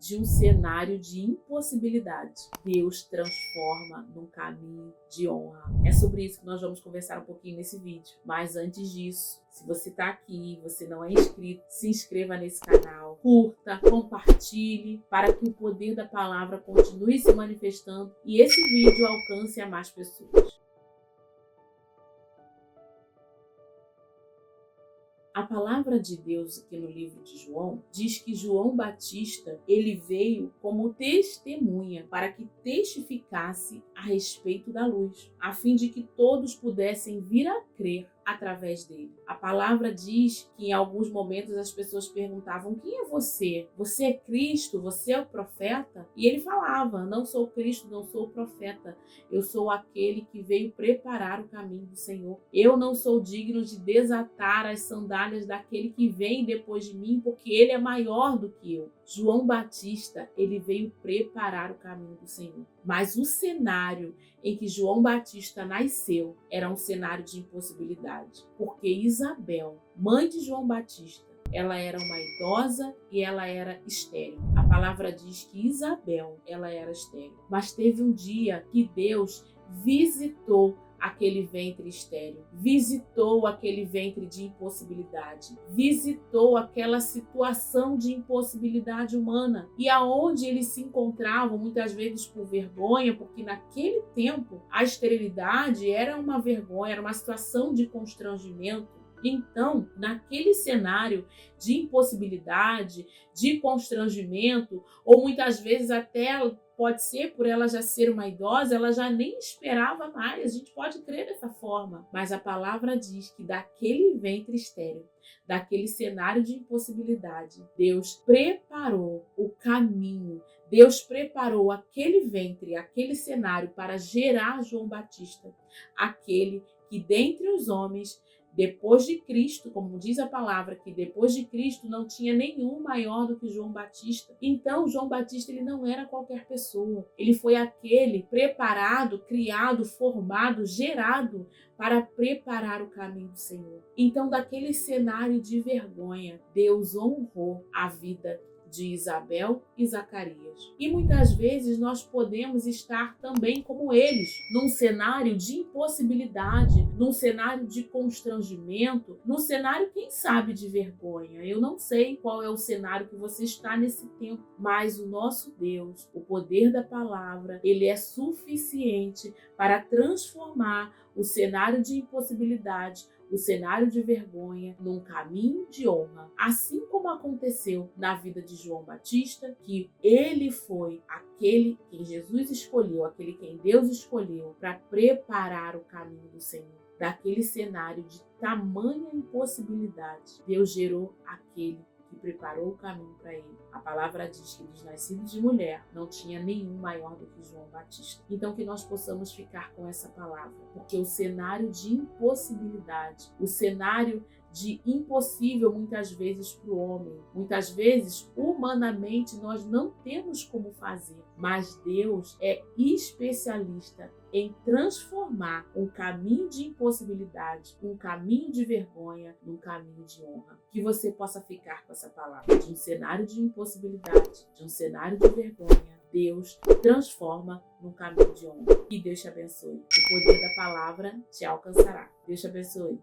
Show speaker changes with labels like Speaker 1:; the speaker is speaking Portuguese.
Speaker 1: de um cenário de impossibilidade, Deus transforma num caminho de honra. É sobre isso que nós vamos conversar um pouquinho nesse vídeo. Mas antes disso, se você está aqui e você não é inscrito, se inscreva nesse canal, curta, compartilhe, para que o poder da palavra continue se manifestando e esse vídeo alcance a mais pessoas. A palavra de Deus aqui no livro de João diz que João Batista, ele veio como testemunha para que testificasse a respeito da luz, a fim de que todos pudessem vir a crer através dele. A palavra diz que em alguns momentos as pessoas perguntavam: quem é você? Você é Cristo? Você é o profeta? E ele falava: não sou Cristo, não sou o profeta. Eu sou aquele que veio preparar o caminho do Senhor. Eu não sou digno de desatar as sandálias daquele que vem depois de mim, porque ele é maior do que eu. João Batista, ele veio preparar o caminho do Senhor. Mas o cenário em que João Batista nasceu era um cenário de impossibilidade, porque Isabel, mãe de João Batista, ela era uma idosa e ela era estéril. A palavra diz que Isabel, ela era estéril. Mas teve um dia que Deus visitou aquele ventre estéril, visitou aquele ventre de impossibilidade, visitou aquela situação de impossibilidade humana, e aonde eles se encontravam, muitas vezes por vergonha, porque naquele tempo a esterilidade era uma vergonha, era uma situação de constrangimento. Então, naquele cenário de impossibilidade, de constrangimento, ou muitas vezes até pode ser por ela já ser uma idosa, ela já nem esperava mais. A gente pode crer dessa forma. Mas a palavra diz que daquele ventre estéril, daquele cenário de impossibilidade, Deus preparou o caminho. Deus preparou aquele ventre, aquele cenário para gerar João Batista, aquele que dentre os homens, depois de Cristo, como diz a palavra, que depois de Cristo não tinha nenhum maior do que João Batista. Então, João Batista, ele não era qualquer pessoa. Ele foi aquele preparado, criado, formado, gerado para preparar o caminho do Senhor. Então, daquele cenário de vergonha, Deus honrou a vida de Isabel e Zacarias. E muitas vezes nós podemos estar também como eles, num cenário de impossibilidade, num cenário de constrangimento, num cenário, quem sabe, de vergonha. Eu não sei qual é o cenário que você está nesse tempo, mas o nosso Deus, o poder da palavra, ele é suficiente para transformar o cenário de impossibilidade, o cenário de vergonha, num caminho de honra. Assim como aconteceu na vida de João Batista, que ele foi aquele quem Jesus escolheu, aquele quem Deus escolheu para preparar o caminho do Senhor. Daquele cenário de tamanha impossibilidade, Deus gerou aquele que preparou o caminho para ele. A palavra diz que dos nascidos de mulher não tinha nenhum maior do que João Batista. Então que nós possamos ficar com essa palavra, porque o cenário de impossibilidade, o cenário de impossível muitas vezes para o homem, muitas vezes humanamente nós não temos como fazer, mas Deus é especialista em transformar um caminho de impossibilidade, um caminho de vergonha, num caminho de honra. Que você possa ficar com essa palavra. De um cenário de impossibilidade, de um cenário de vergonha, Deus transforma num caminho de honra. Que Deus te abençoe. O poder da palavra te alcançará. Deus te abençoe.